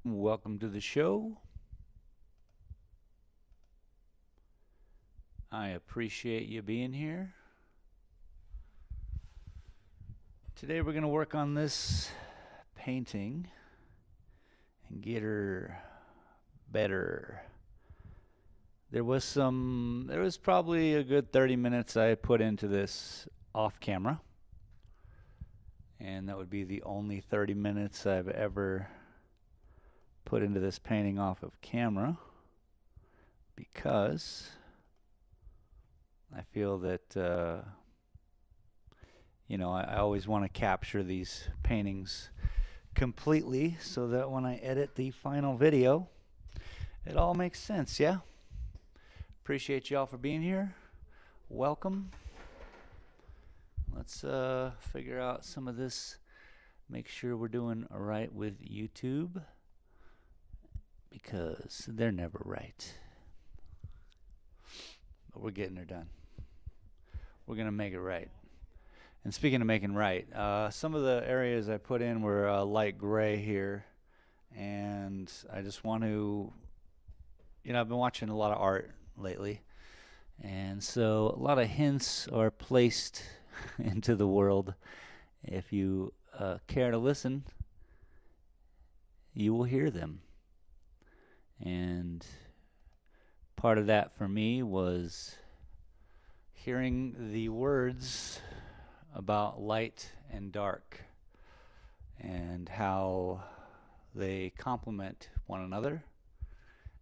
Welcome to the show. I appreciate you being here. Today we're going to work on this painting and get her better. There was probably a good 30 minutes I put into this off camera. And that would be the only 30 minutes I've ever put into this painting off of camera, because I feel that I always want to capture these paintings completely so that when I edit the final video, it all makes sense. Yeah? Appreciate y'all for being here. Welcome. Let's figure out some of this. Make sure we're doing all right with YouTube, because they're never right. But we're getting her done. We're going to make it right. And speaking of making right, some of the areas I put in were light gray here. And I just want to, I've been watching a lot of art lately. And so a lot of hints are placed into the world. If you care to listen, you will hear them. And part of that for me was hearing the words about light and dark and how they complement one another.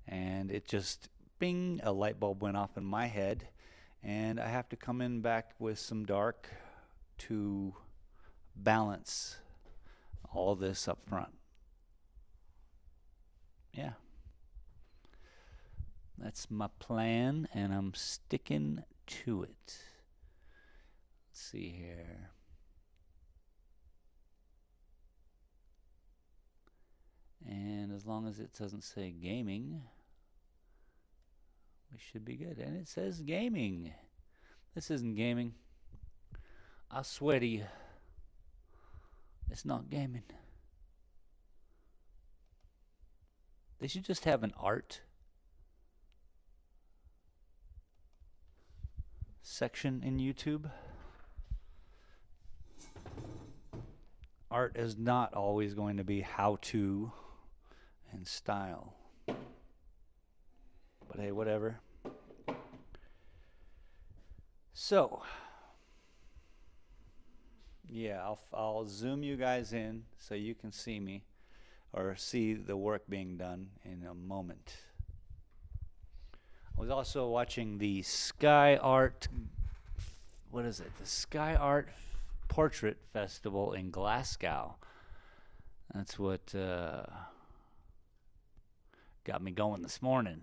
And it just, bing, a light bulb went off in my head, and I have to come in back with some dark to balance all this up front. Yeah. That's my plan, and I'm sticking to it. Let's see here. And as long as it doesn't say gaming, we should be good. And it says gaming. This isn't gaming. I swear to you, it's not gaming. They should just have an art section in YouTube. Art is not always going to be how-to and style. But hey, whatever. So, yeah, I'll zoom you guys in so you can see me or see the work being done in a moment. I was also watching the Sky Art, the Sky Art Portrait Festival in Glasgow. That's what got me going this morning.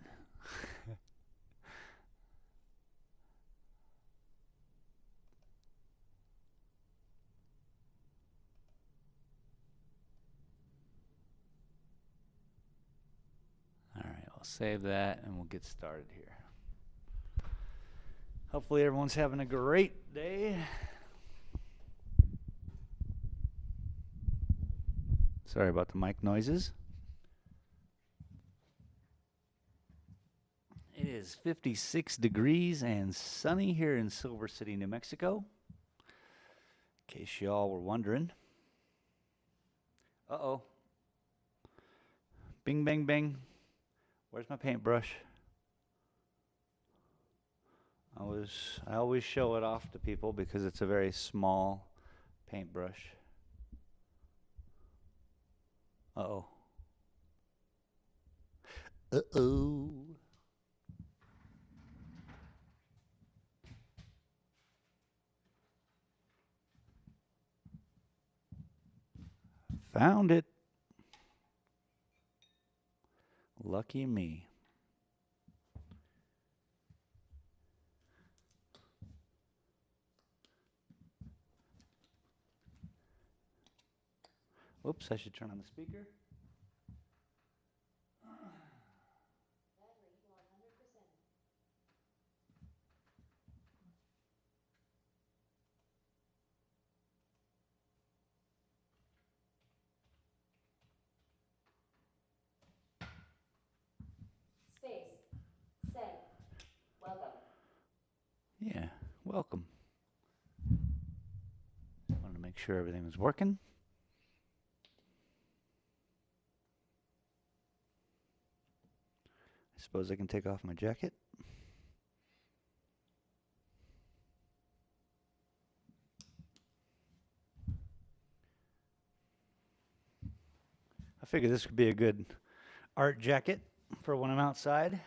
All right, I'll save that and we'll get started here. Hopefully everyone's having a great day. Sorry about the mic noises. It is 56 degrees and sunny here in Silver City, New Mexico. In case y'all were wondering. Uh-oh. Bing, bang, bang. Where's my paintbrush? I always show it off to people because it's a very small paintbrush. Uh-oh. Uh-oh. Found it. Lucky me. Whoops, I should turn on the speaker. welcome. Wanted to make sure everything was working. I suppose I can take off my jacket. I figured this could be a good art jacket for when I'm outside.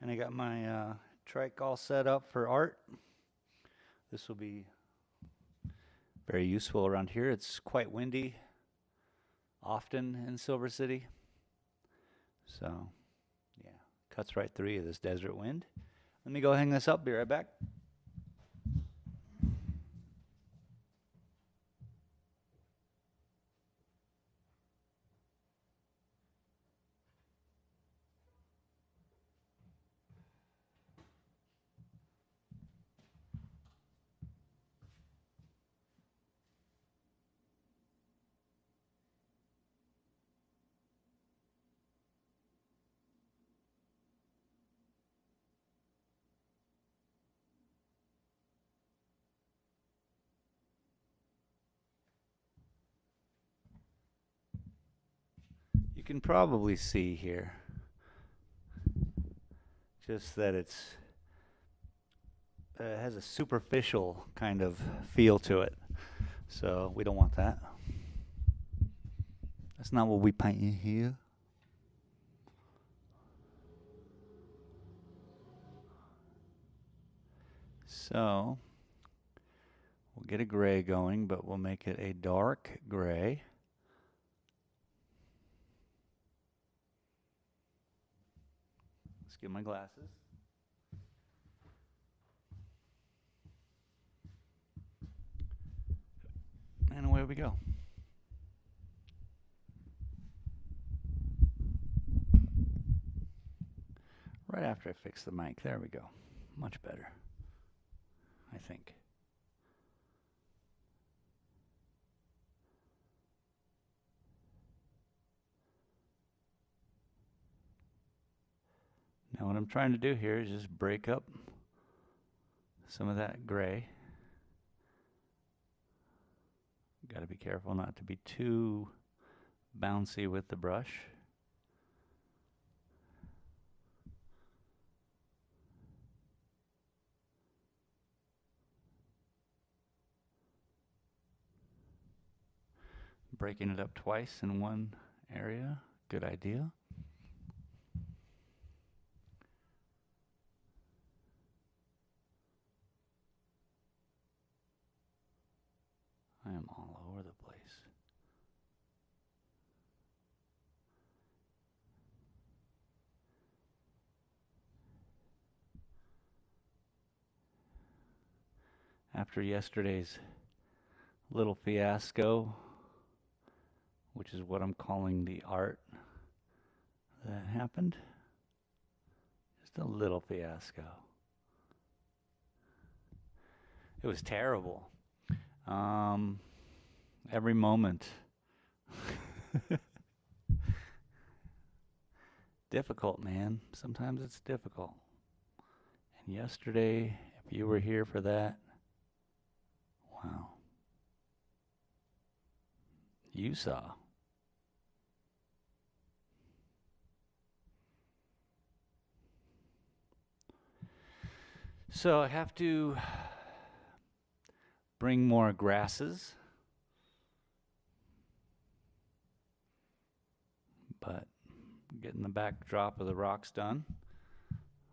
And I got my trike all set up for art. This will be very useful around here. It's quite windy often in Silver City. So, yeah, cuts right through you, this desert wind. Let me go hang this up, be right back. You can probably see here just that it has a superficial kind of feel to it. So we don't want that. That's not what we paint in here. So we'll get a gray going, but we'll make it a dark gray. Let's get my glasses. And away we go. Right after I fix the mic, there we go. Much better, I think. Now what I'm trying to do here is just break up some of that gray. Got to be careful not to be too bouncy with the brush. Breaking it up twice in one area, good idea. I am all over the place. After yesterday's little fiasco, which is what I'm calling the art that happened, just a little fiasco. It was terrible. Every moment. Difficult, man. Sometimes it's difficult. And yesterday, if you were here for that, wow. You saw. So I have to bring more grasses, but getting the backdrop of the rocks done.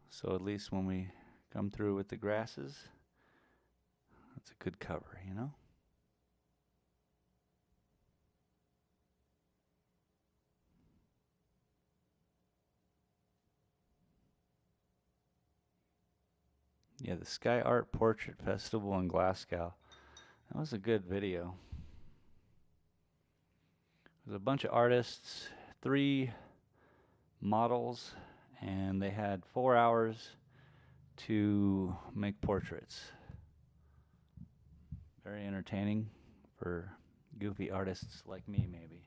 So at least when we come through with the grasses, that's a good cover, you know? Yeah, the Sky Art Portrait Festival in Glasgow. That was a good video. There's a bunch of artists, 3 models, and they had 4 hours to make portraits. Very entertaining for goofy artists like me, maybe.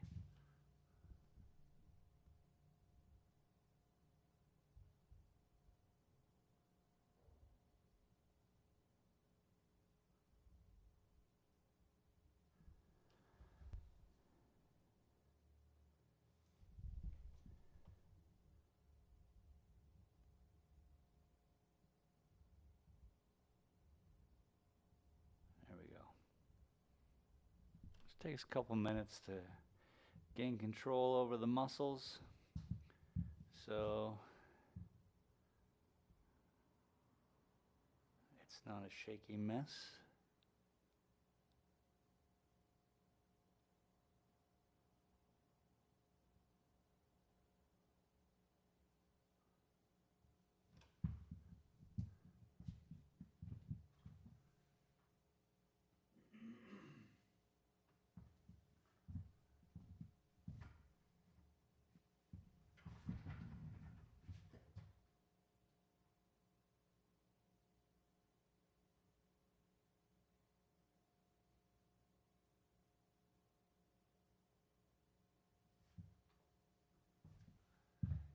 Takes a couple minutes to gain control over the muscles. So it's not a shaky mess.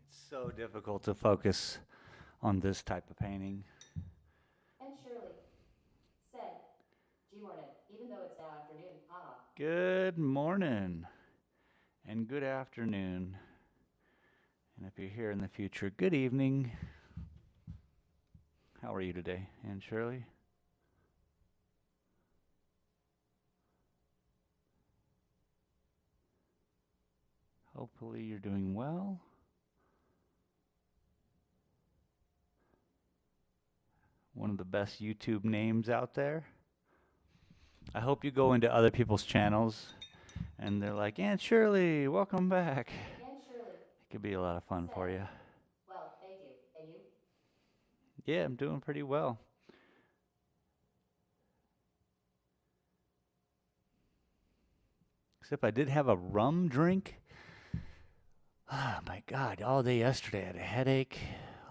It's so difficult to focus on this type of painting. And Shirley said, G morning, even though it's now afternoon, haha. Good morning and good afternoon. And if you're here in the future, good evening. How are you today, Ann Shirley? Hopefully you're doing well. One of the best YouTube names out there. I hope you go into other people's channels and they're like, Aunt Shirley, welcome back. And Shirley It could be a lot of fun for said, you. well, thank you. And you? Yeah, I'm doing pretty well. Except I did have a rum drink. Oh my God, all day yesterday I had a headache,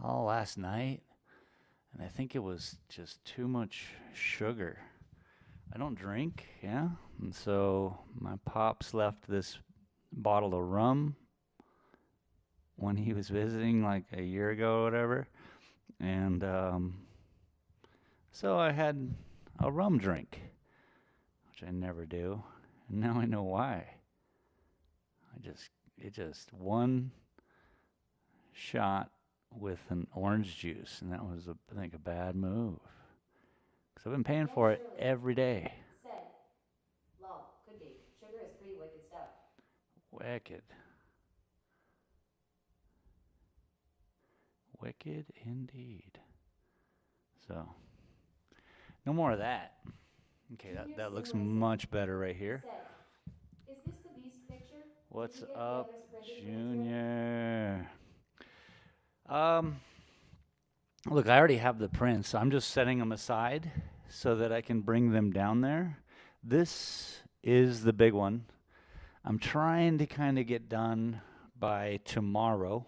all last night. And I think it was just too much sugar. I don't drink, yeah? And so my pops left this bottle of rum when he was visiting like a year ago or whatever. And so I had a rum drink, which I never do. And now I know why. It just one shot with an orange juice, and that was, I think, a bad move. Because I've been paying And for it Shirley every day. said, lol, could be. Sugar is pretty wicked stuff. Wicked. Wicked indeed. So, no more of that. Okay, Junior that looks Sinlay much better right here. said, is this the Beast picture? What's Did you get the up, others printed for the trip? Junior? Um, Look, I already have the prints. I'm just setting them aside so that I can bring them down there. This is the big one. I'm trying to kind of get done by tomorrow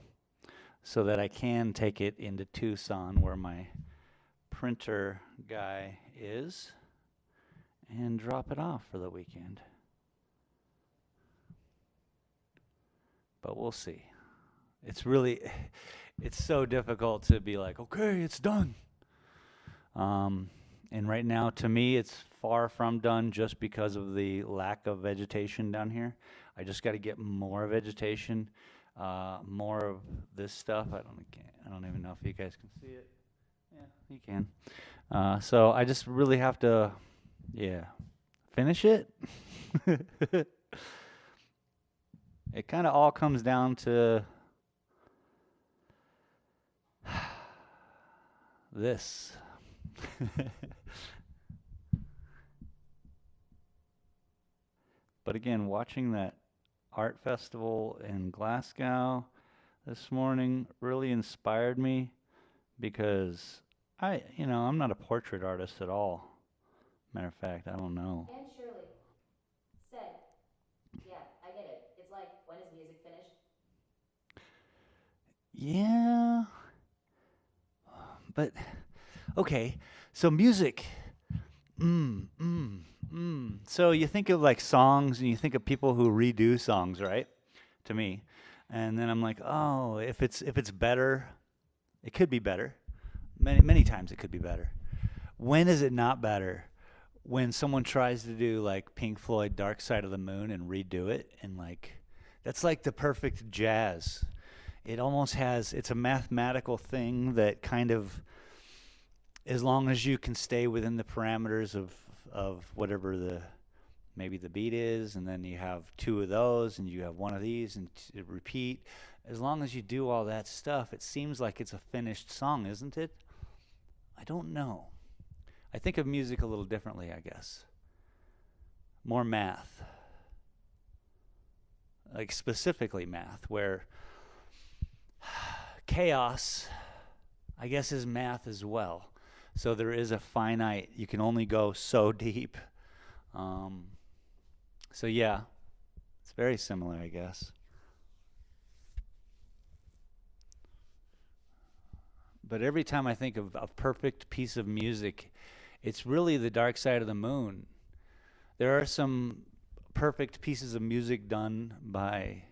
so that I can take it into Tucson where my printer guy is and drop it off for the weekend. But we'll see. It's so difficult to be like, okay, it's done. And right now, to me, it's far from done just because of the lack of vegetation down here. I just got to get more vegetation, more of this stuff. I don't even know if you guys can see it. Yeah, you can. So I just really have to, yeah, finish it. It kind of all comes down to this. But again, watching that art festival in Glasgow this morning really inspired me because I'm not a portrait artist at all. Matter of fact, I don't know. And Shirley said, yeah, I get it. It's like, when is music finished? Yeah, but okay. So music. Mm, mm, So you think of like songs and you think of people who redo songs, right? To me. And then I'm like, "Oh, if it's better, it could be better. Many times it could be better. When is it not better? When someone tries to do like Pink Floyd Dark Side of the Moon and redo it and like that's like the perfect jazz. It's a mathematical thing that kind of as long as you can stay within the parameters of whatever the maybe the beat is, and then you have two of those, and you have one of these, and repeat. As long as you do all that stuff, it seems like it's a finished song, isn't it? I don't know. I think of music a little differently, I guess. More math, like specifically math, where chaos, I guess, is math as well. So there is a finite, you can only go so deep. Um, so yeah, it's very similar, I guess. But every time I think of a perfect piece of music, it's really The Dark Side of the Moon. There are some perfect pieces of music done by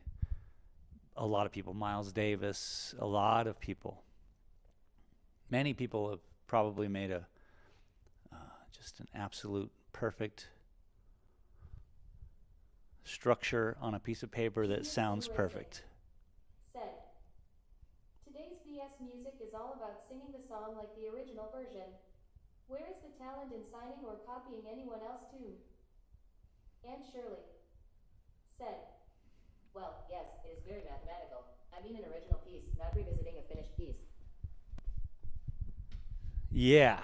a lot of people. Miles Davis, a lot of people. Many people have probably made a just an absolute perfect structure on a piece of paper that sounds perfect. Said, today's BS music is all about singing the song like the original version. Where is the talent in signing or copying anyone else's tune? And Shirley said, well, yes, it is very mathematical. I mean an original piece, not revisiting a finished piece. Yeah,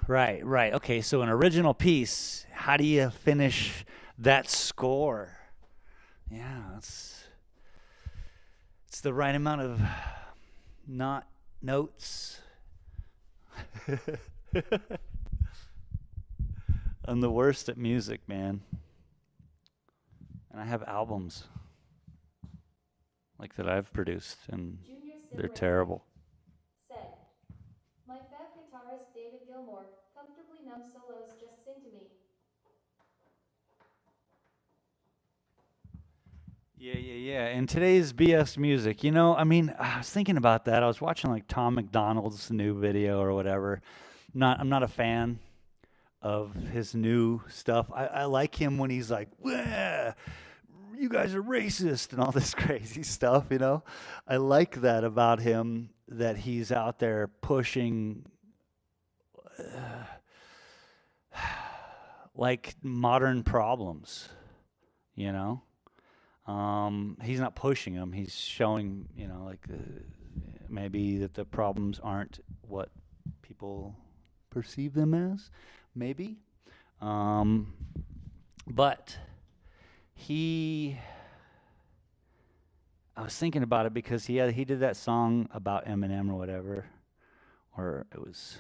right, right. Okay, so an original piece, how do you finish that score? Yeah, it's the right amount of not notes. I'm the worst at music, man. And I have albums like that I've produced, and Junior Sim they're Racing terrible. said, my fab guitarist David Gilmour, comfortably numb solos, just sing to me. Yeah, yeah, yeah. And today's BS music, I mean, I was thinking about that. I was watching like Tom McDonald's new video or whatever. I'm not a fan of his new stuff. I like him when he's like, "Wah, you guys are racist," and all this crazy stuff. I like that about him, that he's out there pushing like modern problems, you know? He's not pushing them. He's showing, like maybe that the problems aren't what people perceive them as, maybe. Um, but he, I was thinking about it because he did that song about Eminem or whatever, or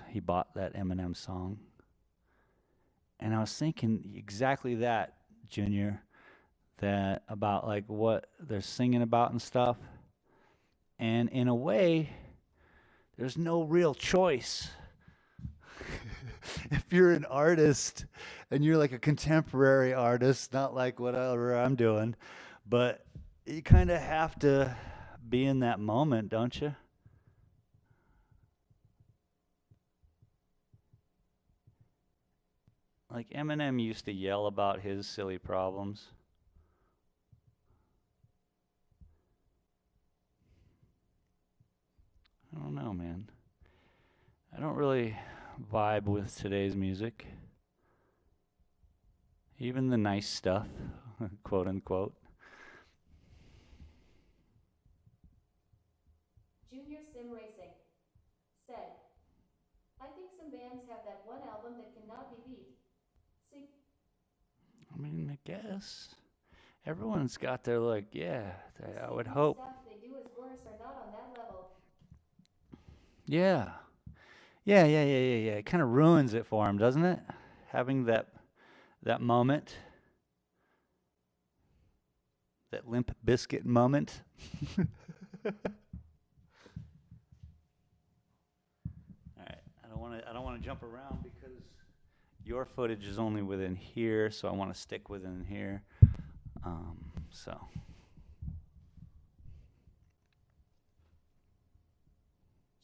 he bought that Eminem song, and I was thinking exactly that, Junior, that about like what they're singing about and stuff. And in a way, there's no real choice. If you're an artist and you're like a contemporary artist, not like whatever I'm doing, but you kind of have to be in that moment, don't you? Like Eminem used to yell about his silly problems. I don't know, man. I don't really vibe with today's music. Even the nice stuff, quote unquote. Junior Sim Racing said, I think some bands have that one album that cannot be beat. See? I mean, I guess everyone's got their like, yeah. I would The hope. stuff they do is worse or not on that level. Yeah, yeah, yeah, yeah, yeah, yeah. It kind of ruins it for him, doesn't it? Having that moment, that Limp Biscuit moment. All right, I don't want to jump around because your footage is only within here, so I want to stick within here. So.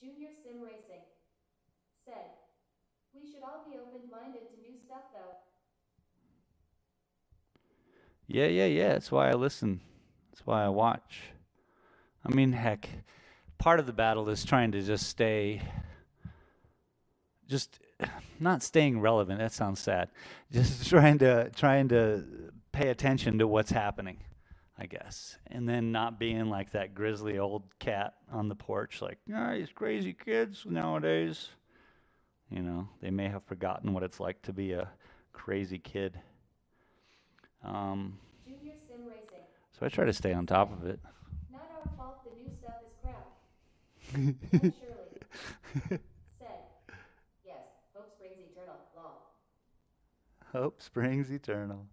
Junior Sim Racing said, we should all be open-minded to new stuff though. Yeah, yeah, yeah. That's why I listen. That's why I watch. I mean, heck, part of the battle is trying to just not staying relevant. That sounds sad. Just trying to pay attention to what's happening, I guess. And then not being like that grizzly old cat on the porch, like, these crazy kids nowadays. You know, they may have forgotten what it's like to be a crazy kid. Um, Junior Sim Racing so I try to stay on top said, of it. not our fault the new stuff is crap. And Shirley said, yes, hope springs eternal, lol. Hope springs eternal.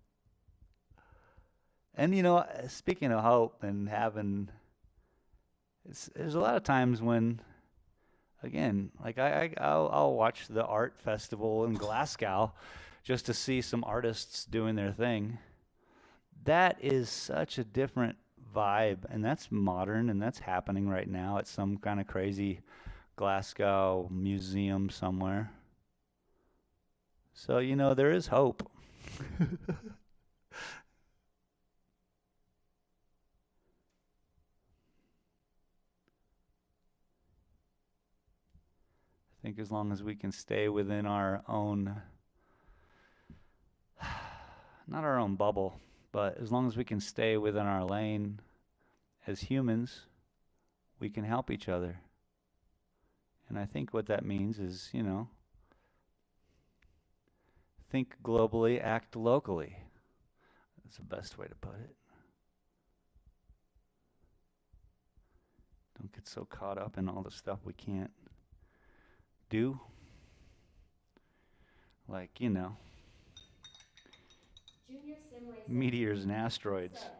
And you know, speaking of hope and having, there's a lot of times when, again, like I'll watch the art festival in Glasgow just to see some artists doing their thing. That is such a different vibe, and that's modern, and that's happening right now at some kind of crazy Glasgow museum somewhere. So, you know, there is hope. I think as long as we can stay within our own, not our own bubble, but as long as we can stay within our lane as humans, we can help each other. And I think what that means is, you know, think globally, act locally. That's the best way to put it. Don't get so caught up in all the stuff we can't do. Like, you know, Junior Sim Racing meteors and asteroids. said,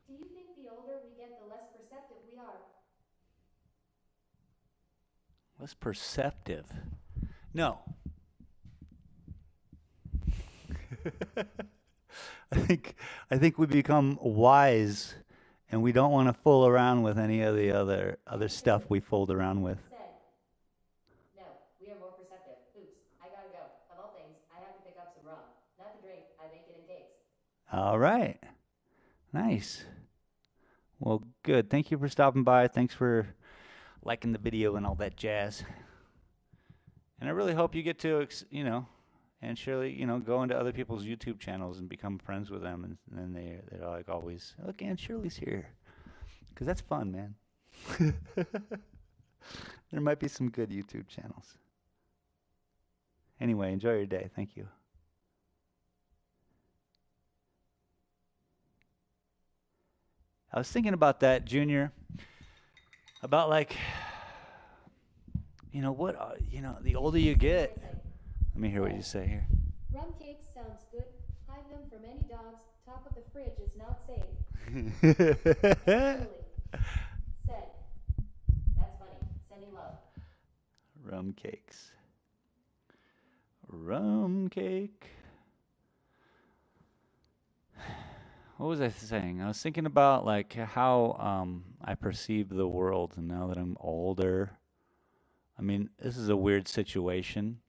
do you think the older we get, the less perceptive we are? Less perceptive. No. I think we become wise and we don't want to fool around with any of the other And stuff Shirley we fooled around with. said, no, we are more perceptive. Oops, I gotta go. Of all things, I have to pick up some rum. Not to drink, I bake it in cakes. All right. Nice. Well, good. Thank you for stopping by. Thanks for liking the video and all that jazz. And I really hope you get to, you know, and surely, you know, go into other people's YouTube channels and become friends with them. And then they're like always, look, Aunt Shirley's here. Because that's fun, man. There might be some good YouTube channels. Anyway, enjoy your day. Thank you. I was thinking about that, Junior, about like, you know, the older you Sim get. Racing Let me hear what you said, say here. rum cakes sounds good. Hide them from any dogs. Top of the fridge is not safe. And Shirley said, that's funny. Sending love. Rum cakes. Rum cake. What was I saying? I was thinking about like how I perceive the world now that I'm older. I mean, this is a weird situation.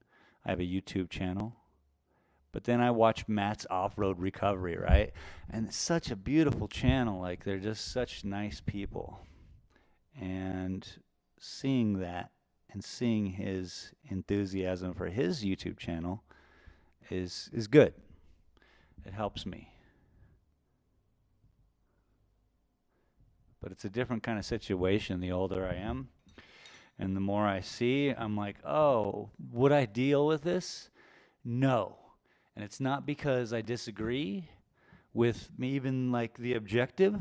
I have a YouTube channel, but then I watch Matt's Off-Road Recovery, right? And it's such a beautiful channel. Like they're just such nice people. And seeing that and seeing his enthusiasm for his YouTube channel is good. It helps me. But it's a different kind of situation the older I am. And the more I see, I'm like, oh, would I deal with this? No. And it's not because I disagree with me, even like the objective.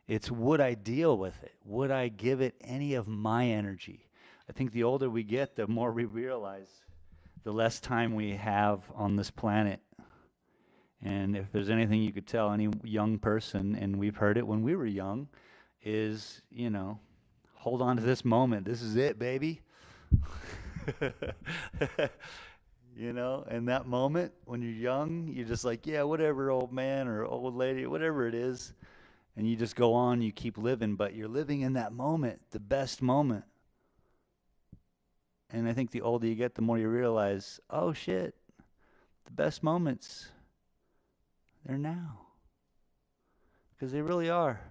It's would I deal with it? Would I give it any of my energy? I think the older we get, the more we realize the less time we have on this planet. And if there's anything you could tell any young person, and we've heard it when we were young, is, you know, hold on to this moment. This is it, baby. You know, and that moment when you're young, you're just like, yeah, whatever, old man or old lady, whatever it is. And you just go on, you keep living, but you're living in that moment, the best moment. And I think the older you get, the more you realize, oh shit, the best moments, they're now. Because they really are.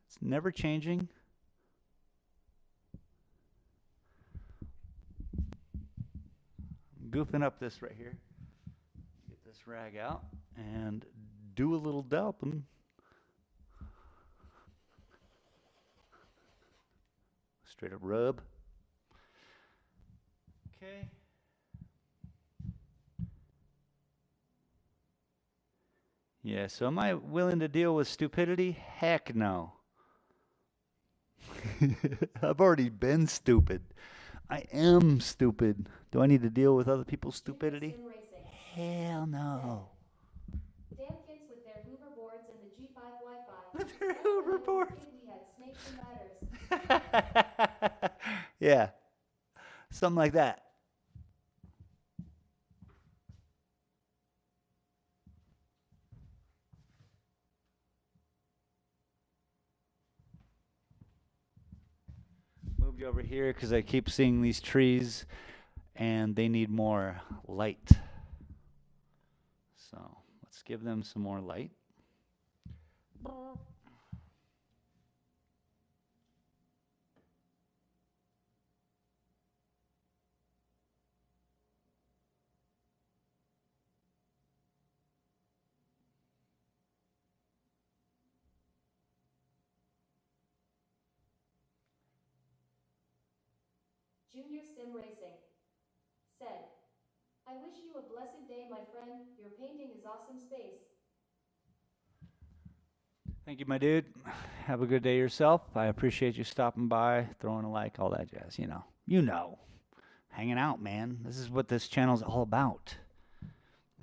It's never changing. I'm goofing up this right here. Get this this rag out and do a little delping. Straight up rub. Okay. Yeah, so am I willing to deal with stupidity? Heck no. I've already been stupid. I am stupid. Do I need to deal with other people's Junior stupidity? Sim Racing. Hell Said. no. Damkins with their hoverboards and the G5 Wi-Fi. With their Back when I was a hoverboard. kid, we had snakes and ladders. Yeah, something like that. Moved you over here because I keep seeing these trees and they need more light. So let's give them some more light. Junior Sim Racing. Said. I wish you a blessed day, my friend. Your painting is awesome space. Thank you, my dude. Have a good day yourself. I appreciate you stopping by, throwing a like, all that jazz. You know, hanging out, man. This is what this channel's all about.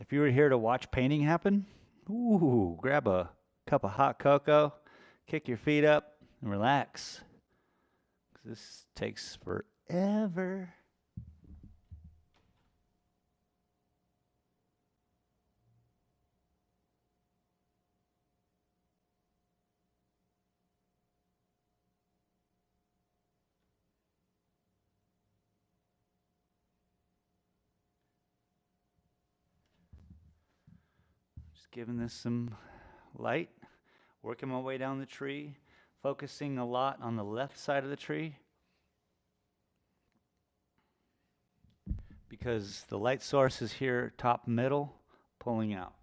If you were here to watch painting happen, ooh, grab a cup of hot cocoa, kick your feet up, and relax. 'Cause this takes forever. Just giving this some light, working my way down the tree, focusing a lot on the left side of the tree because the light source is here, top middle, pulling out.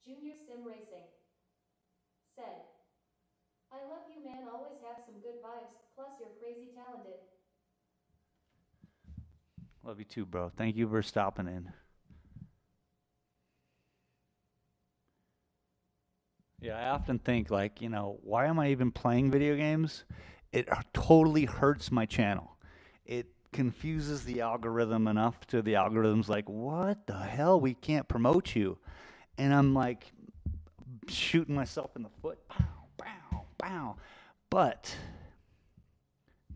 Junior Sim Racing. Said. I love you, man. Always have some good vibes. Plus, you're crazy talented. Love you too, bro. Thank you for stopping in. Yeah, I often think, like, why am I even playing video games? It totally hurts my channel. It confuses the algorithm enough to the algorithm's like, what the hell? We can't promote you. And I'm like shooting myself in the foot. Pow, pow, pow. But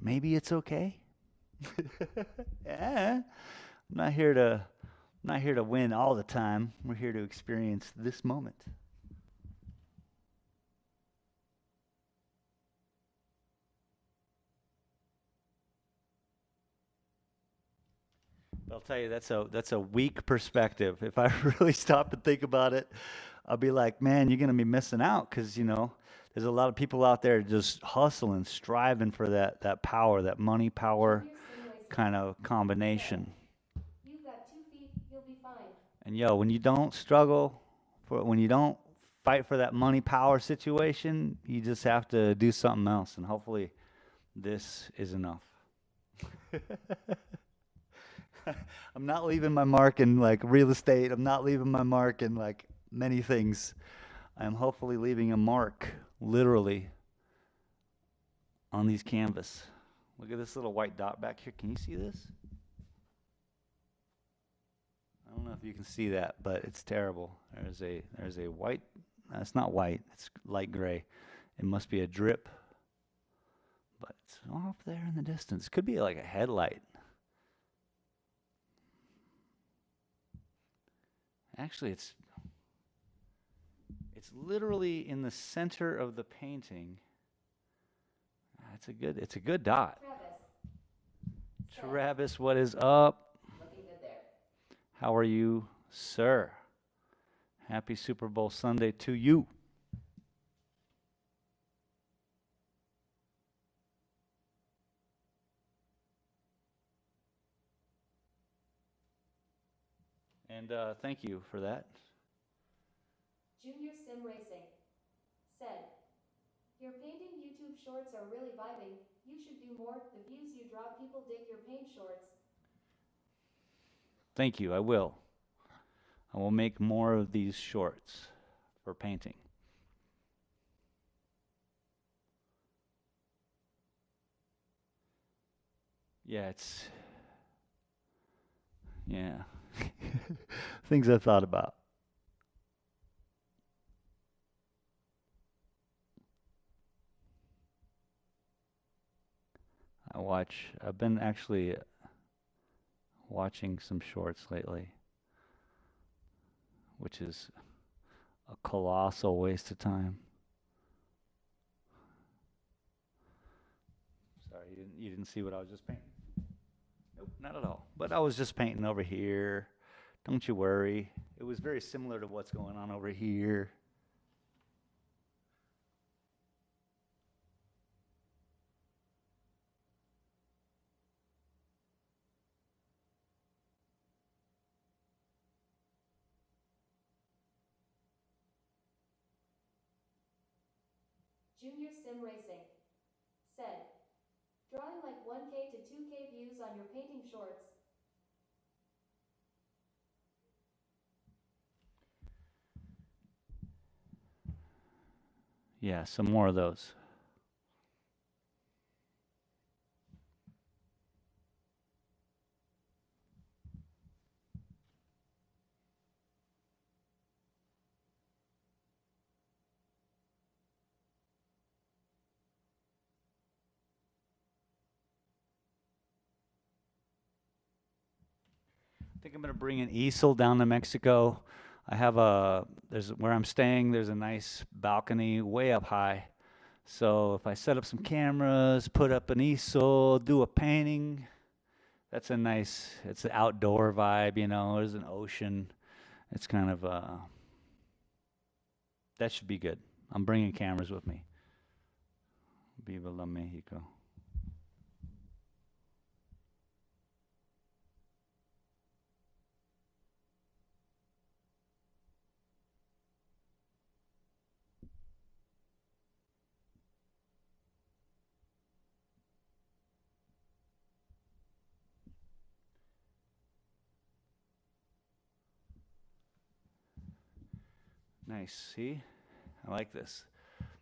maybe it's okay. Yeah. I'm not here to win all the time. We're here to experience this moment. I'll tell you, that's a weak perspective. If I really stop and think about it, I'll be like, man, you're gonna be missing out because there's a lot of people out there just hustling, striving for that power, that money power Junior Sim Racing. kind of Said. combination. You've got 2 feet. You'll be fine. And when you don't struggle when you don't fight for that money power situation, you just have to do something else, and hopefully, this is enough. I'm not leaving my mark in like real estate. I'm not leaving my mark in like many things. I'm hopefully leaving a mark, literally, on these canvas. Look at this little white dot back here. Can you see this? I don't know if you can see that, but it's terrible. There's a white. It's not white. It's light gray. It must be a drip, but it's off there in the distance. Could be like a headlight. Actually, it's literally in the center of the painting. it's a good dot. Travis said, Travis, what is up? looking good there. How are you, sir? Happy Super Bowl Sunday to you. And thank you for that. Junior Sim Racing said, your painting YouTube shorts are really vibing. You should do more. The views you draw, people dig your paint shorts. Thank you. I will. I will make more of these shorts for painting. Yeah, yeah. Things I thought about. I've been actually watching some shorts lately, which is a colossal waste of time. Sorry, you didn't see what I was just painting? Nope, not at all. But I was just painting over here. Don't you worry. It was very similar to what's going on over here. Junior Sim Racing said, drawing like 1K to 2K views on your painting shorts. Yeah, some more of those. I think I'm gonna bring an easel down to Mexico. There's where I'm staying. There's a nice balcony way up high. So if I set up some cameras, put up an easel, do a painting, it's an outdoor vibe. There's an ocean. It's kind of that should be good. I'm bringing cameras with me. Viva la Mexico. Nice. See, I like this.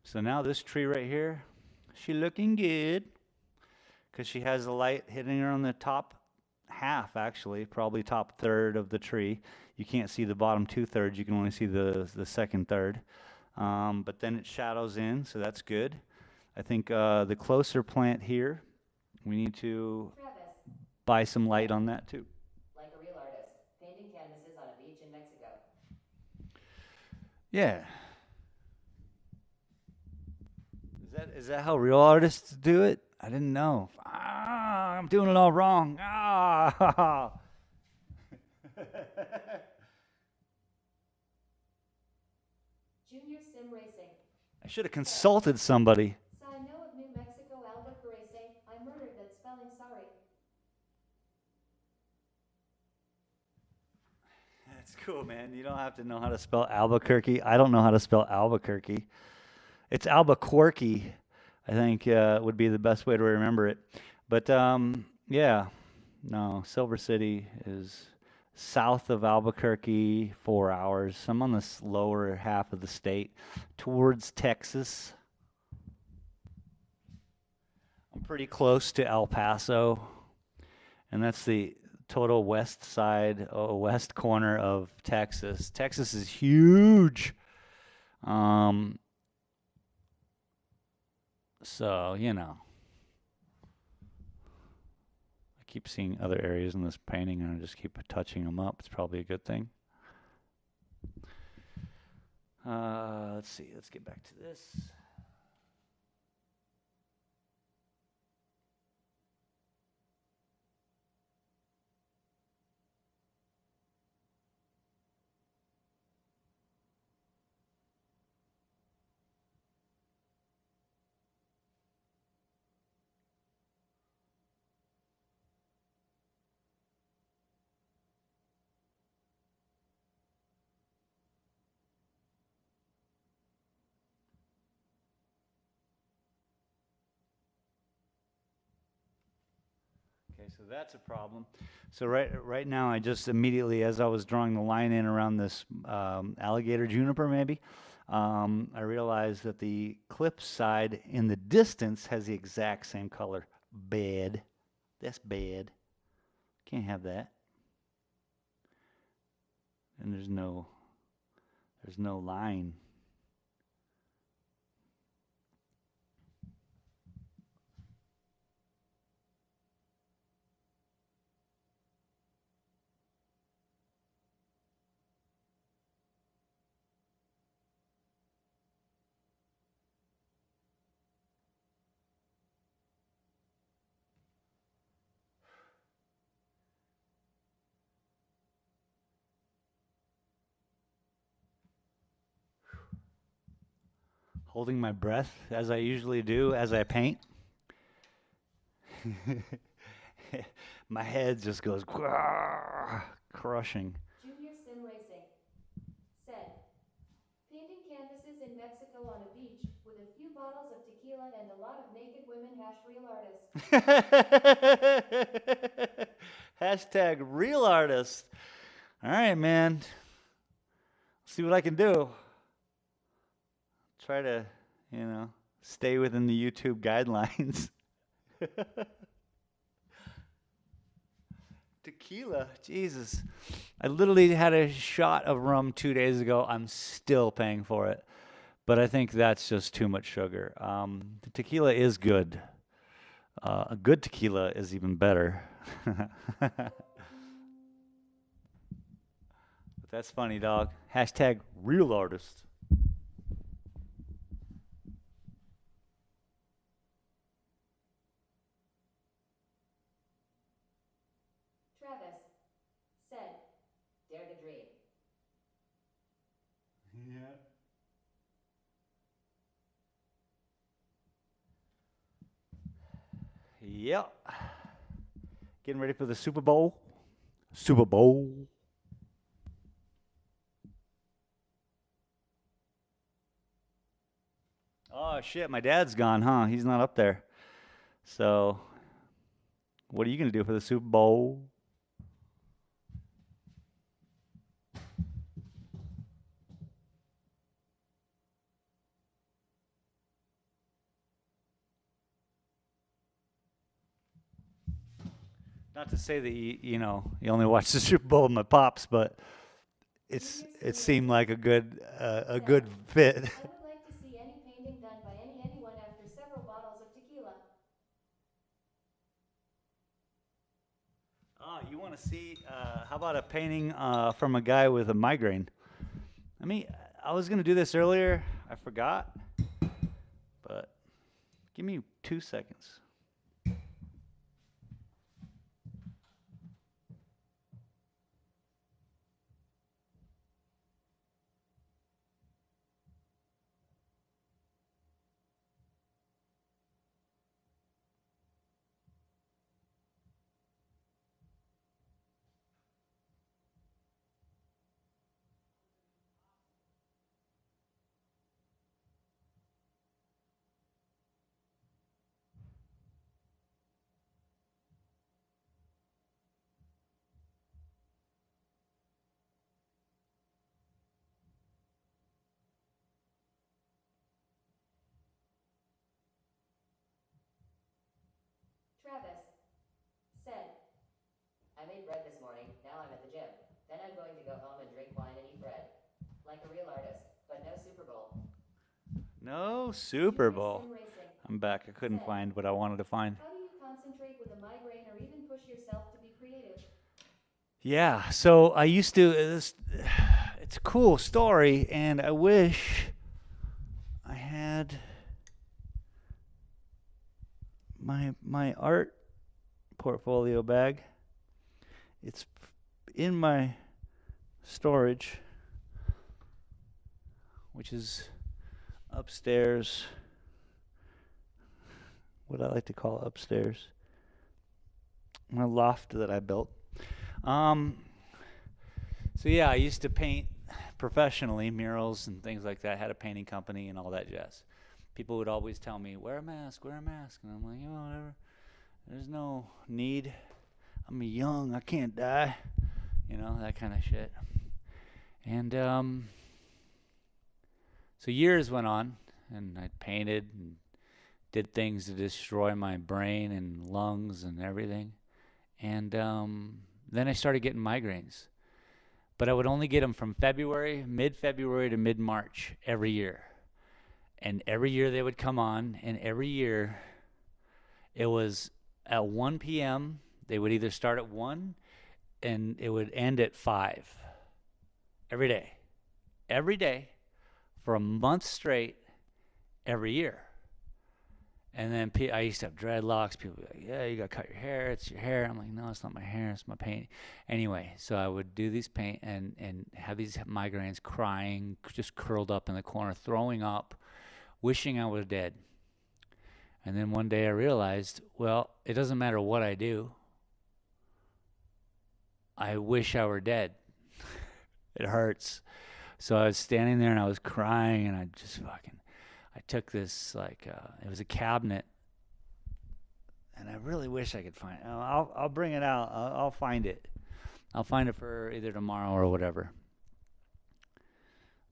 So now this tree right here, she looking good because she has the light hitting her on the top half, actually, probably top third of the tree. You can't see the bottom two-thirds. You can only see the second third. But then it shadows in, so that's good. I think the closer plant here, we need to Travis buy some light said, on that too. like a real artist, painting canvases on a beach in Mexico. Yeah. Is that how real artists do it? I didn't know. Ah, I'm doing it all wrong. Ah. Junior Sim Racing I should have said, consulted somebody. so I know of New Mexico Albuquerque. I murdered that spelling, sorry. That's cool, man. You don't have to know how to spell Albuquerque. I don't know how to spell Albuquerque. It's Albuquerque, I think would be the best way to remember it. But yeah, no, Silver City is south of Albuquerque, 4 hours. I'm on the lower half of the state towards Texas. I'm pretty close to El Paso, and that's the total west side, west corner of Texas. Texas is huge. Um, so, I keep seeing other areas in this painting and I just keep touching them up. It's probably a good thing. Let's see. Let's get back to this. So that's a problem. So right now, I just immediately, as I was drawing the line in around this alligator juniper, maybe, I realized that the clip side in the distance has the exact same color. Bad. That's bad. Can't have that. And there's no line. Holding my breath as I usually do as I paint. My head just goes crushing. Junior Sim Racing said, painting canvases in Mexico on a beach with a few bottles of tequila and a lot of naked women. Real artist. Hashtag real artist. All right, man. See what I can do. Try to, stay within the YouTube guidelines. Tequila, Jesus. I literally had a shot of rum 2 days ago. I'm still paying for it. But I think that's just too much sugar. The tequila is good. A good tequila is even better. But that's funny, dog. Hashtag real artist. Travis said, dare to dream. Yeah. Yep. Getting ready for the Super Bowl. Super Bowl. Oh, shit. My dad's gone, huh? He's not up there. So, what are you going to do for the Super Bowl? Not to say that you only watch the Super Bowl with my pops, but it seemed like a good fit. I would like to see any painting done by anyone after several bottles of tequila. Oh, you want to see? How about a painting from a guy with a migraine? I was gonna do this earlier. I forgot, but give me 2 seconds. Travis said, I made bread this morning, now I'm at the gym. Then I'm going to go home and drink wine and eat bread. Like a real artist, but no Super Bowl. No Super Junior Bowl. Sim Racing I'm back. I couldn't said, find what I wanted to find. how do you concentrate with a migraine or even push yourself to be creative? Yeah. So I used to. It's a cool story, and I wish I had my art portfolio bag. It's in my storage, which is upstairs. What I like to call upstairs. My loft that I built. So yeah, I used to paint professionally, murals and things like that. Had a painting company and all that jazz. People would always tell me, wear a mask, and I'm like, whatever. There's no need. I'm young, I can't die. That kind of shit. And so years went on, and I painted and did things to destroy my brain and lungs and everything. And then I started getting migraines. But I would only get them from mid February to mid March every year. And every year they would come on, and every year it was at 1 p.m. They would either start at 1 and it would end at 5 every day. Every day for a month straight every year. And then I used to have dreadlocks. People would be like, yeah, you got to cut your hair. It's your hair. I'm like, no, it's not my hair. It's my paint. Anyway, so I would do these paint and have these migraines, crying, just curled up in the corner, throwing up, wishing I was dead. And then one day I realized, well, it doesn't matter what I do. I wish I were dead. It hurts. So I was standing there and I was crying, and I took this, it was a cabinet, and I really wish I could find it. I'll bring it out. I'll find it. I'll find it for either tomorrow or whatever.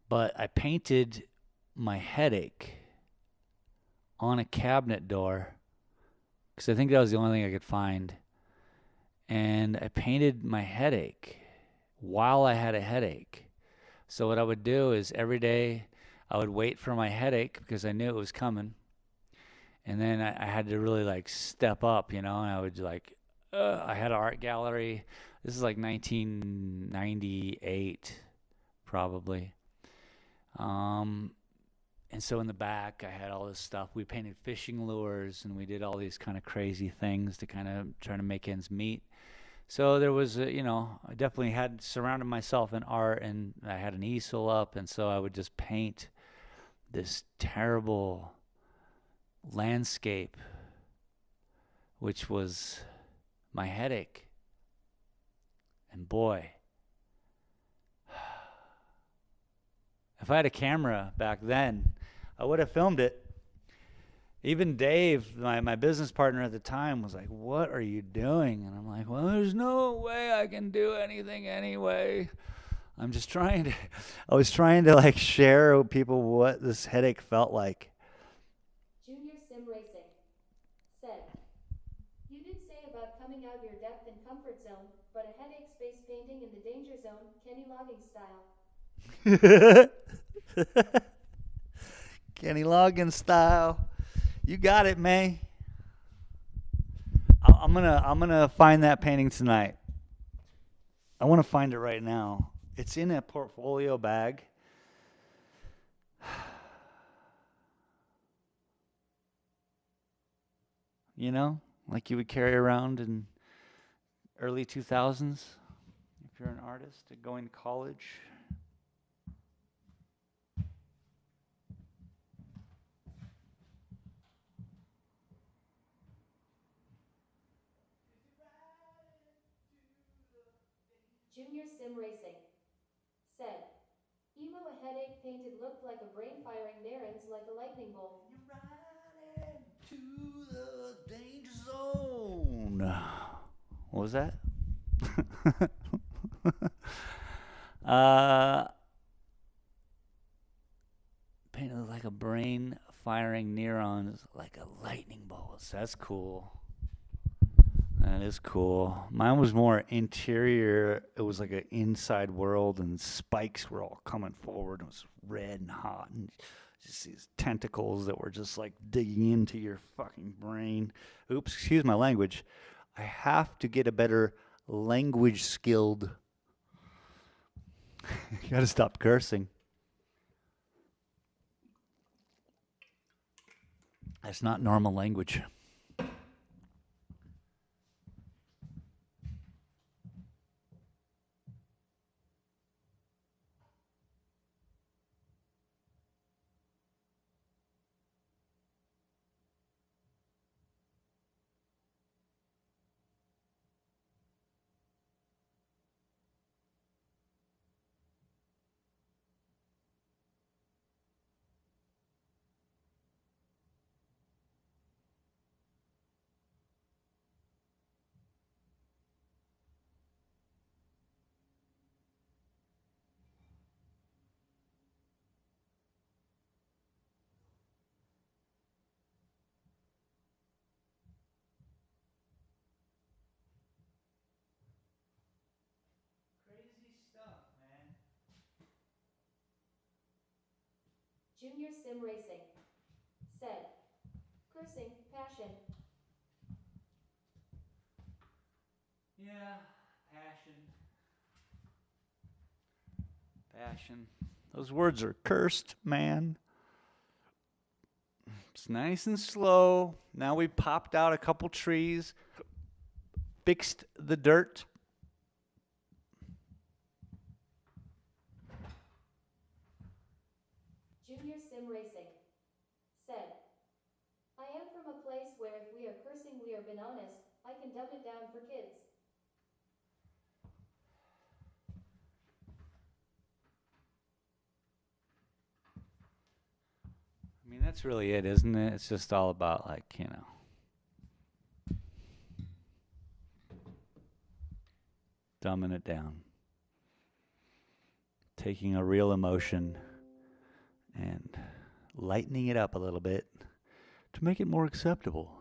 But I painted my headache on a cabinet door because I think that was the only thing I could find. And I painted my headache while I had a headache. So what I would do is every day I would wait for my headache because I knew it was coming. And then I had to really step up, and I would I had an art gallery. This is like 1998, probably. And so in the back, I had all this stuff. We painted fishing lures, and we did all these kind of crazy things to kind of try to make ends meet. So there was, I definitely had surrounded myself in art, and I had an easel up, and so I would just paint this terrible landscape, which was my headache. And boy, if I had a camera back then, I would have filmed it. Even Dave, my business partner at the time, was like, what are you doing? And I'm like, well, there's no way I can do anything anyway. I was trying to share with people what this headache felt like. Junior Sim Racing said, you did say about coming out your depth and comfort zone, but a headache space painting in the danger zone, Kenny Loggins style. Kenny Loggins style. You got it, man. I'm gonna find that painting tonight. I want to find it right now. It's in a portfolio bag. Like you would carry around in early 2000s if you're an artist going to college. Junior Sim Racing said, Emo a headache painted looked like a brain firing narrans like a lightning bolt. You're riding to the danger zone. What was that? Painted like a brain firing neurons like a lightning bolt. That's cool. That is cool. Mine was more interior. It was like an inside world, and spikes were all coming forward. It was red and hot, and just these tentacles that were just digging into your fucking brain. Oops, excuse my language. I have to get a better language skilled. You gotta stop cursing. That's not normal language. Junior Sim Racing said, cursing, passion. Yeah, passion. Passion. Those words are cursed, man. It's nice and slow. Now we popped out a couple trees, fixed the dirt. Junior Sim Racing said, I am from a place where if we are cursing we are being honest, I can dumb it down for kids. I mean, that's really it, isn't it? It's just all about, like, dumbing it down. Taking a real emotion and lightening it up a little bit to make it more acceptable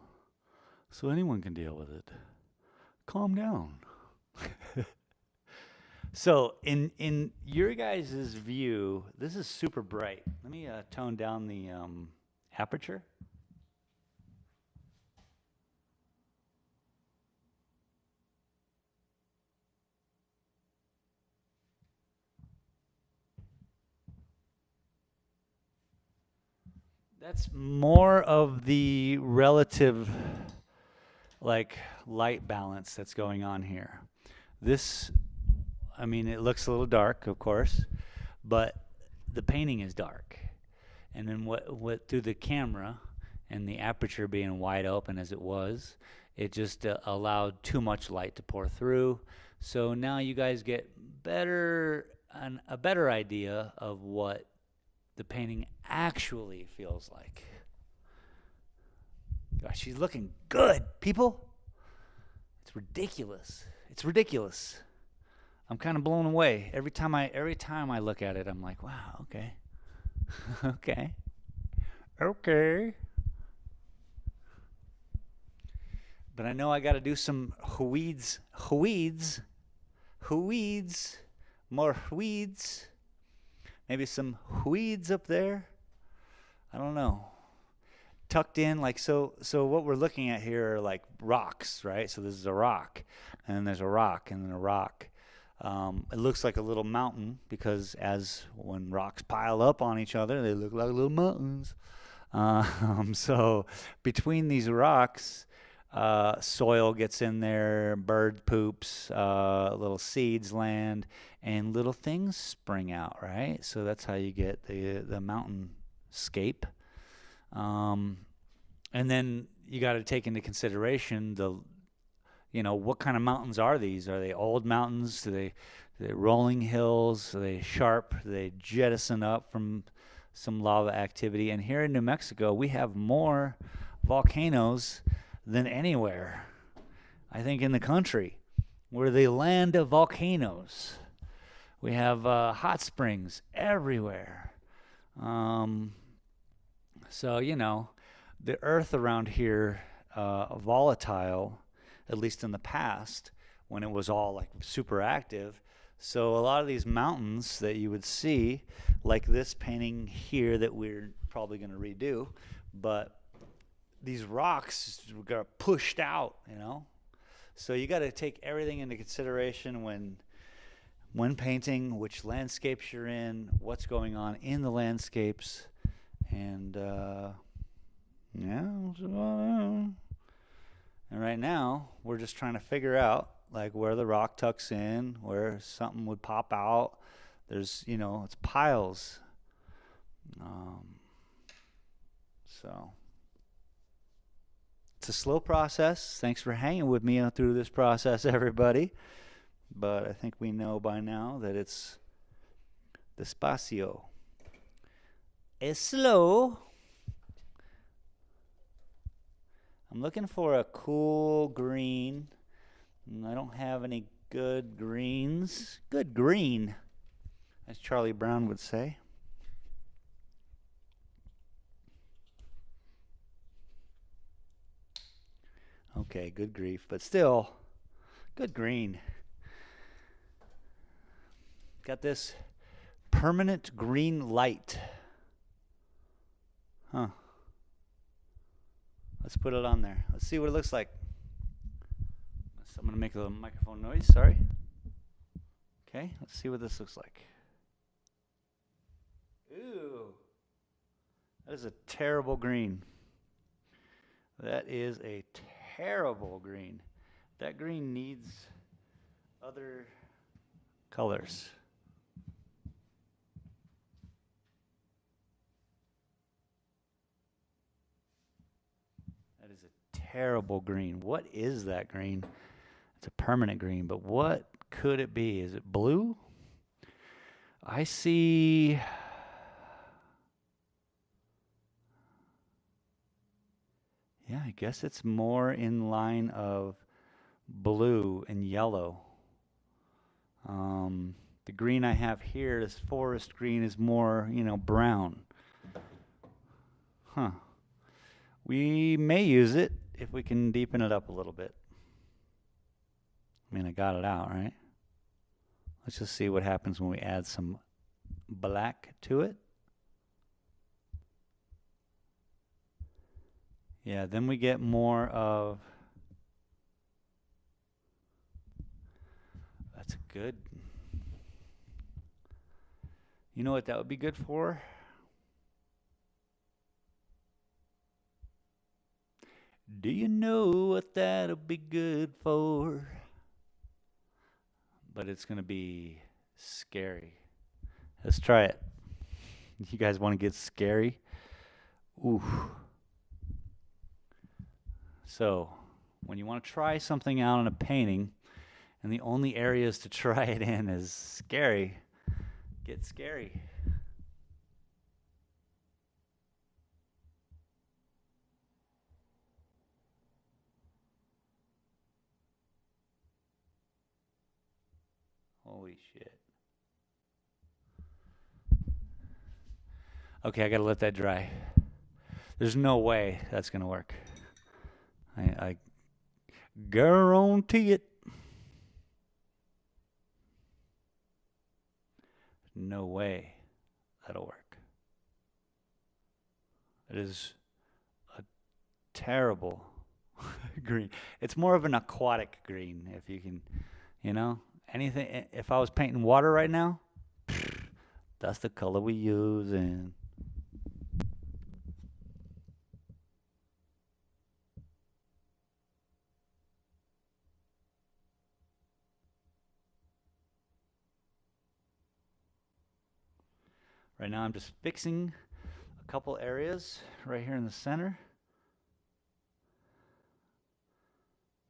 so anyone can deal with it. Calm down. So in your guys' view, this is super bright. Let me tone down the aperture. That's more of the relative, like, light balance that's going on here. This, I mean, it looks a little dark, of course, but the painting is dark. And then what through the camera and the aperture being wide open as it was, it just allowed too much light to pour through. So now you guys get a better idea of what the painting actually feels like. Gosh, she's looking good, people. It's ridiculous. It's ridiculous. I'm kind of blown away. Every time I look at it, I'm like, wow, okay. Okay. But I know I got to do some weeds, more weeds. Maybe some weeds up there. I don't know. Tucked in, like, so what we're looking at here are like rocks, right? So this is a rock, and then there's a rock, and then a rock. It looks like a little mountain because when rocks pile up on each other, they look like little mountains. So between these rocks, soil gets in there, bird poops, little seeds land, and little things spring out, right? So that's how you get the mountainscape. And then you got to take into consideration what kind of mountains are these? Are they old mountains? Are they rolling hills? Are they sharp? Do they jettison up from some lava activity? And here in New Mexico, we have more volcanoes than anywhere, I think, in the country. We're the land of volcanoes. We have hot springs everywhere. So, the earth around here, volatile, at least in the past, when it was all like super active. So a lot of these mountains that you would see, like this painting here that we're probably going to redo, but these rocks got pushed out, So you got to take everything into consideration when painting, which landscapes you're in, what's going on in the landscapes, and and right now we're just trying to figure out like where the rock tucks in, where something would pop out. There's, it's piles. So it's a slow process. Thanks for hanging with me through this process, everybody. But I think we know by now that it's despacio. Es slow. I'm looking for a cool green. I don't have any good greens. Good green, as Charlie Brown would say. Okay, good grief, but still, good green. Got this permanent green light. Huh. Let's put it on there. Let's see what it looks like. So I'm going to make a little microphone noise. Sorry. Okay, let's see what this looks like. Ooh. That is a terrible green. That is a terrible green. That green needs other colors. That is a terrible green. What is that green? It's a permanent green, but what could it be? Is it blue? I see. Yeah, I guess it's more in line of blue and yellow. The green I have here, this forest green, is more, brown. Huh. We may use it if we can deepen it up a little bit. I mean, I got it out, right? Let's just see what happens when we add some black to it. Yeah, then we get more of... That's good. You know what that would be good for? Do you know what that'll be good for? But it's going to be scary. Let's try it. You guys want to get scary? Ooh. So, when you want to try something out in a painting, and the only areas to try it in is scary, get scary. Holy shit. Okay, I gotta let that dry. There's no way that's gonna work. I guarantee it. No way that'll work. It is a terrible green. It's more of an aquatic green, if you can, anything. If I was painting water right now, that's the color we use. And right now I'm just fixing a couple areas right here in the center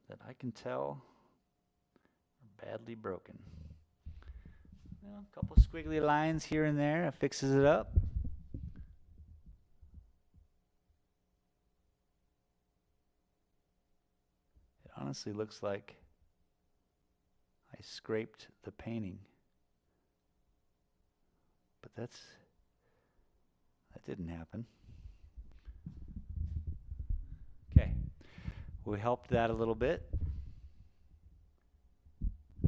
that I can tell are badly broken. A couple squiggly lines here and there. It fixes it up. It honestly looks like I scraped the painting. But that didn't happen. Okay. We helped that a little bit.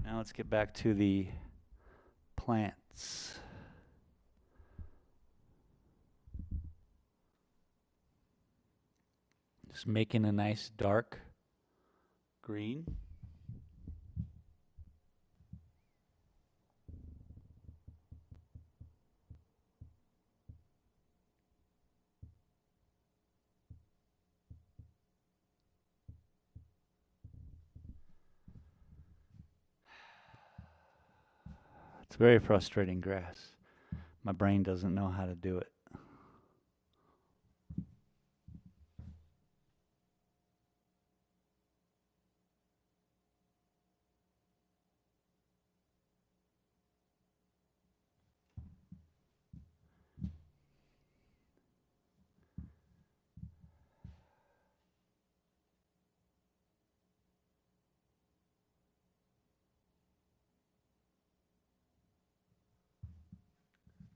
Now let's get back to the plants. Just making a nice dark green. It's very frustrating grass. My brain doesn't know how to do it.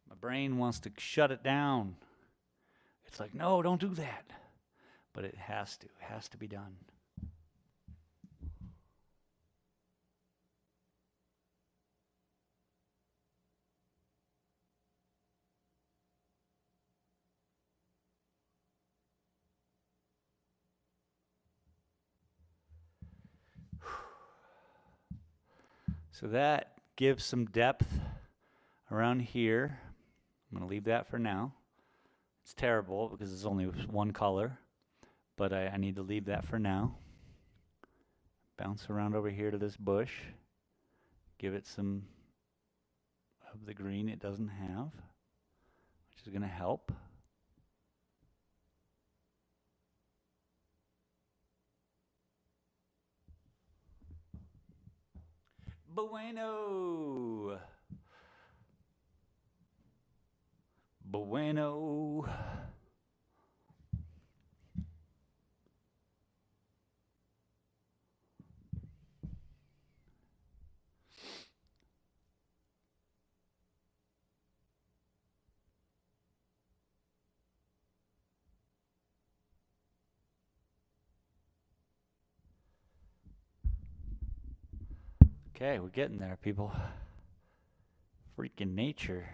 My brain wants to shut it down. It's like, no, don't do that. But it has to be done. So that gives some depth around here. I'm going to leave that for now. It's terrible because it's only one color, but I need to leave that for now. Bounce around over here to this bush. Give it some of the green it doesn't have, which is going to help. Bueno. Bueno. Okay, we're getting there, people. Freaking nature.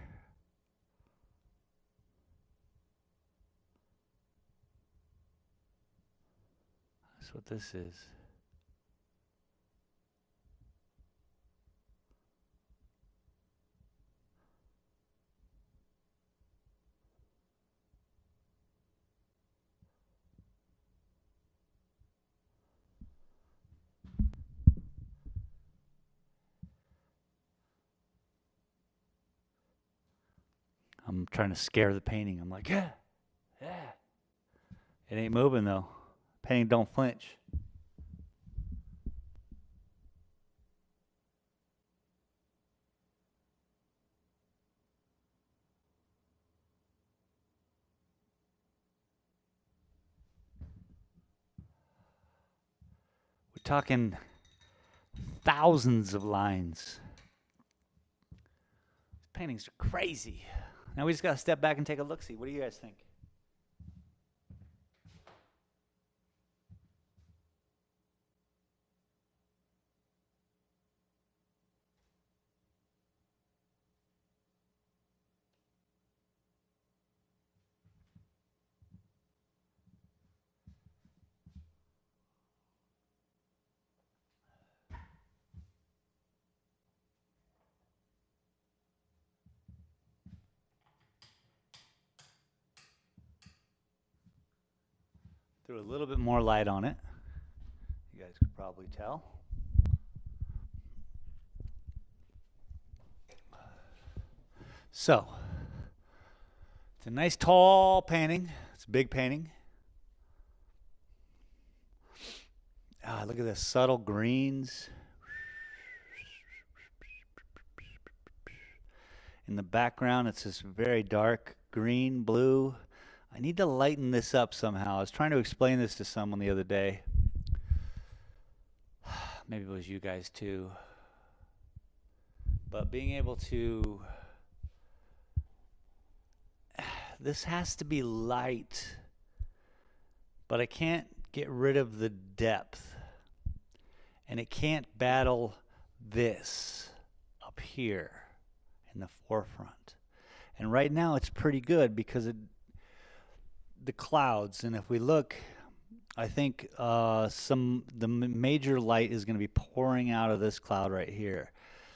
That's what this is. I'm trying to scare the painting. I'm like, yeah, yeah. It ain't moving though. Painting don't flinch. We're talking thousands of lines. These paintings are crazy. Now we just gotta step back and take a look. See, what do you guys think? Threw a little bit more light on it. You guys could probably tell. So, it's a nice tall painting. It's a big painting. Ah, look at the subtle greens. In the background, it's this very dark green, blue. I need to lighten this up somehow. I was trying to explain this to someone the other day. Maybe it was you guys too. But being able to... This has to be light, but I can't get rid of the depth. And it can't battle this up here in the forefront. And right now it's pretty good because the clouds, and if we look, I think the major light is going to be pouring out of this cloud right here.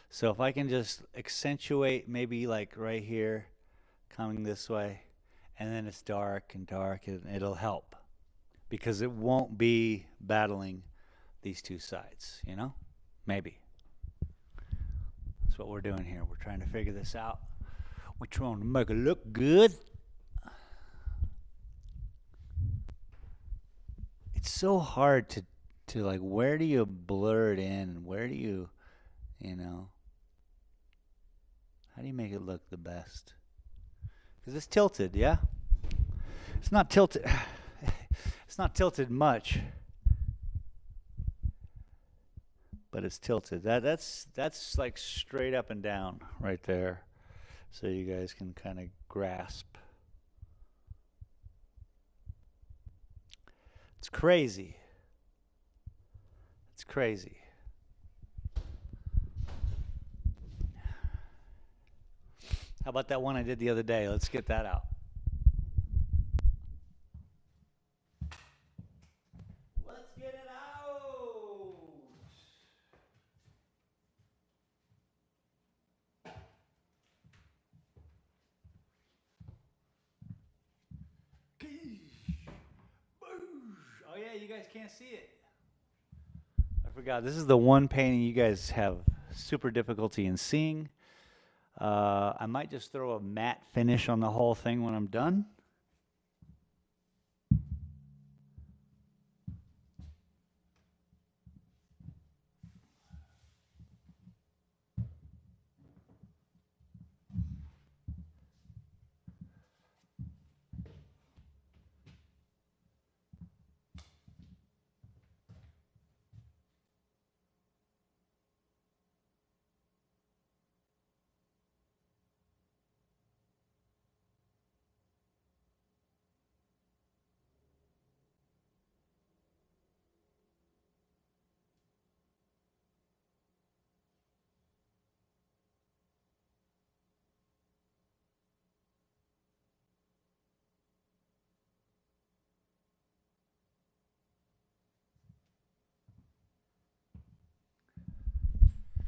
So if I can just accentuate maybe like right here, coming this way, and then it's dark and dark, and it'll help because it won't be battling these two sides, you know? Maybe. That's what we're doing here. We're trying to figure this out. We're trying to make it look good. It's so hard to like, where do you blur it in and where do you know, how do you make it look the best? Because it's tilted, yeah? It's not tilted. It's not tilted much, but it's tilted. That's like straight up and down right there, so you guys can kind of grasp. It's crazy. It's crazy. How about that one I did the other day? Let's get that out. Let's get it out. guys can't see it. I forgot. This is the one painting you guys have super difficulty in seeing. I might just throw a matte finish on the whole thing when I'm done.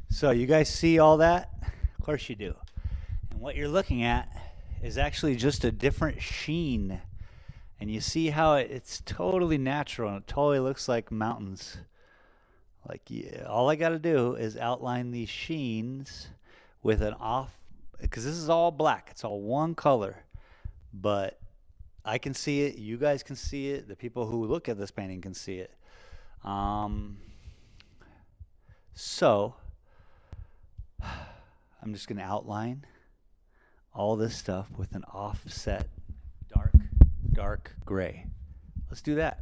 So you guys see all that? Of course you do. And what you're looking at is actually just a different sheen. And you see how it's totally natural and it totally looks like mountains. Like, yeah, all I got to do is outline these sheens with an off, because this is all black. It's all one color. But I can see it. You guys can see it. The people who look at this painting can see it. Um, so I'm just going to outline all this stuff with an offset dark gray. Let's do that.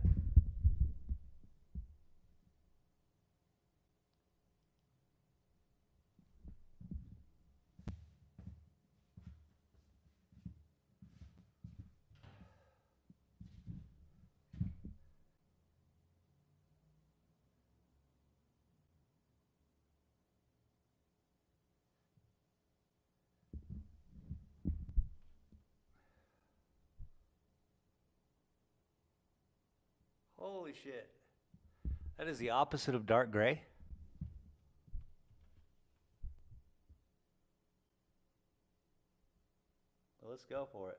Holy shit. That is the opposite of dark gray. Well, let's go for it.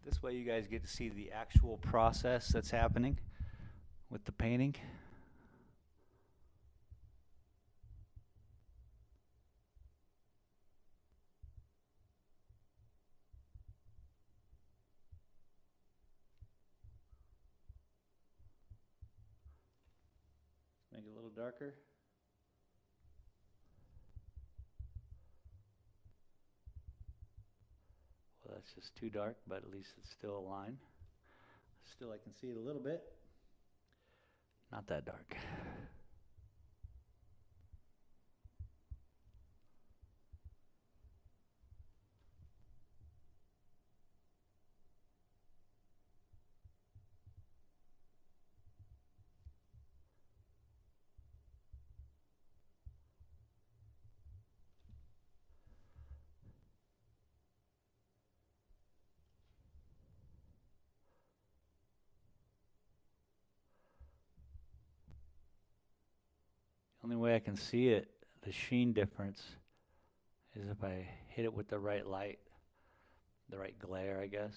This way you guys get to see the actual process that's happening with the painting. Make it a little darker. Well, that's just too dark, but at least it's still a line. Still, I can see it a little bit. Not that dark. The only way I can see it, the sheen difference, is if I hit it with the right light, the right glare, I guess.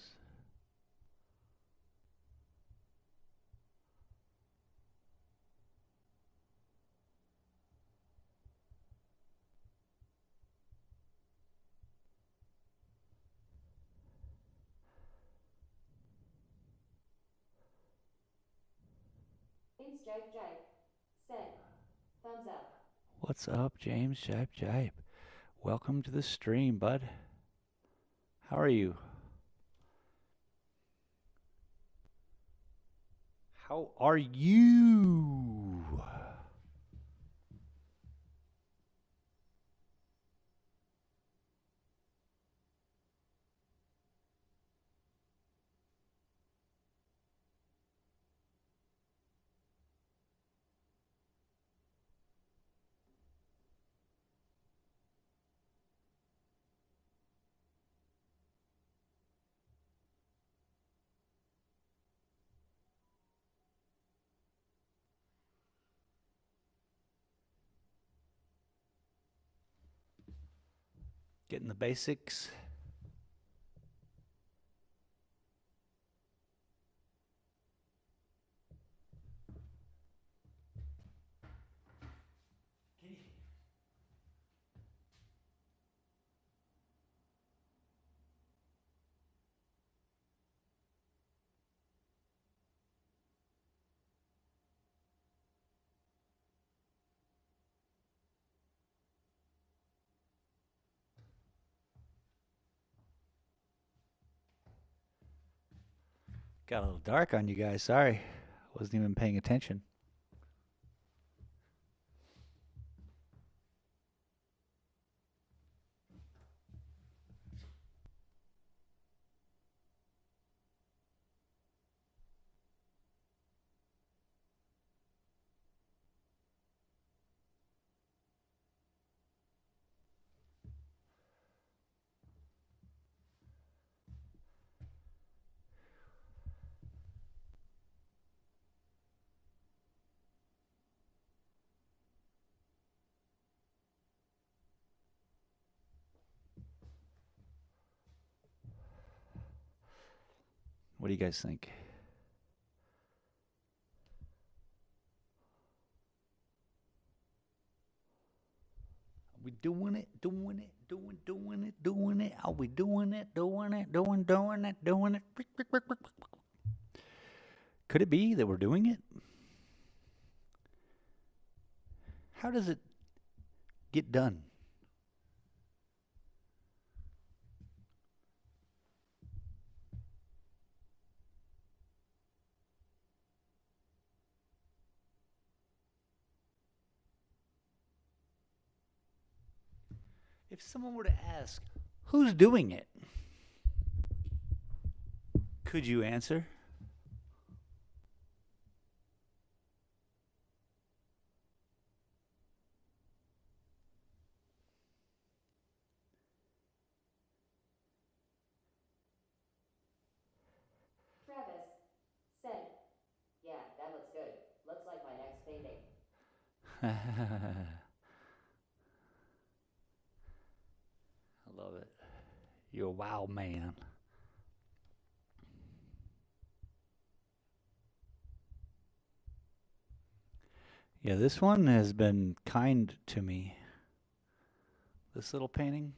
James Jipe Jipe said, thumbs up. What's up, James? Jipe Jipe. Welcome to the stream, bud. How are you? How are you? Getting the basics. Got a little dark on you guys. Sorry. Wasn't even paying attention. What do you guys think? Are we doing it, doing it, doing it, doing it? Are we doing it, doing it, doing it, doing it? Could it be that we're doing it? How does it get done? If someone were to ask, who's doing it? Could you answer? Travis said, "Yeah, that looks good. Looks like my next painting." I love it. You're a wow man. Yeah, this one has been kind to me. This little painting.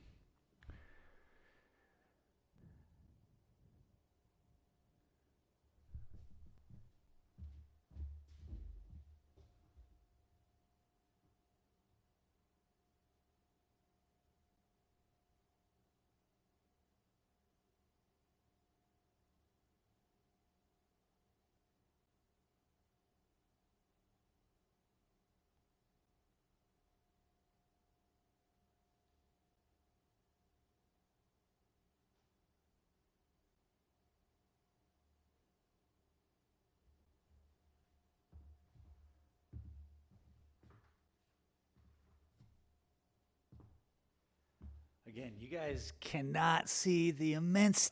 Again, you guys cannot see the immense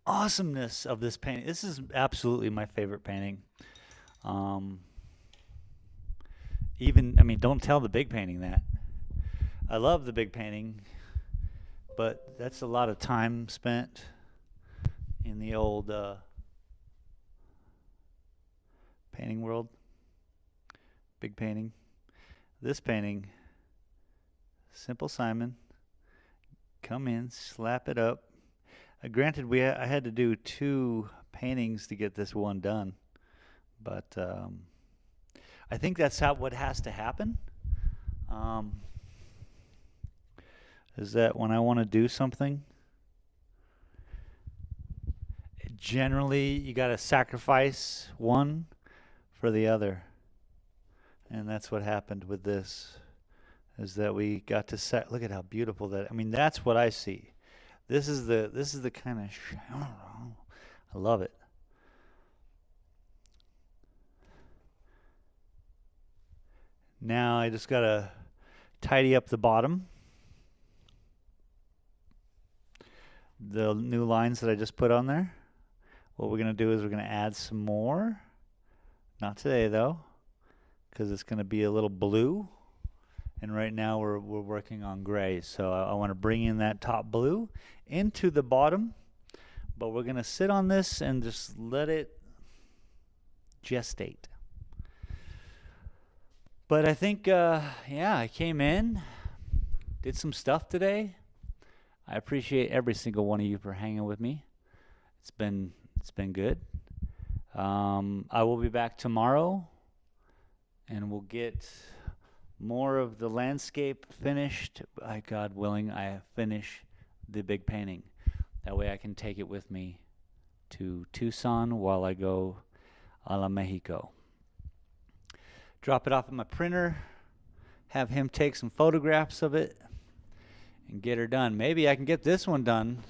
awesomeness of this painting. This is absolutely my favorite painting. Um, Even, I mean, don't tell the big painting that. I love the big painting, but that's a lot of time spent in the old painting world. Big painting. This painting, Simple Simon, come in, slap it up. Granted, I had to do 2 paintings to get this one done, but I think that's what has to happen. Is that when I want to do something, generally you got to sacrifice one for the other, and that's what happened with this. Is that we got to look at how beautiful that. I mean, that's what I see. This is the kind of. I love it. Now I just gotta tidy up the bottom. The new lines that I just put on there. What we're gonna do is we're gonna add some more. Not today though, because it's gonna be a little blue, And right now we're working on gray. So I want to bring in that top blue into the bottom, but we're going to sit on this and just let it gestate. But I think, yeah, I came in, did some stuff today. I appreciate every single one of you for hanging with me. It's been good. I will be back tomorrow, and we'll get more of the landscape finished. By God willing, I finish the big painting. That way I can take it with me to Tucson while I go a la Mexico. Drop it off at my printer, have him take some photographs of it, and get her done. Maybe I can get this one done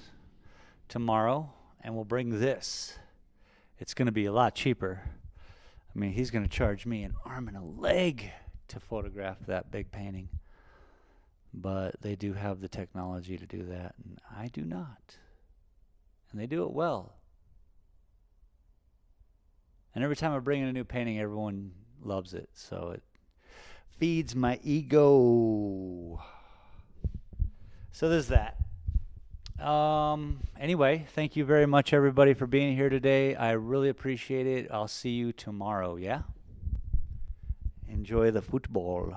tomorrow, and we'll bring this. It's going to be a lot cheaper. I mean, he's going to charge me an arm and a leg to photograph that big painting. But they do have the technology to do that, and I do not. And they do it well. And every time I bring in a new painting, everyone loves it. So it feeds my ego. So there's that. Anyway, thank you very much, everybody, for being here today. I really appreciate it. I'll see you tomorrow, yeah? Enjoy the football.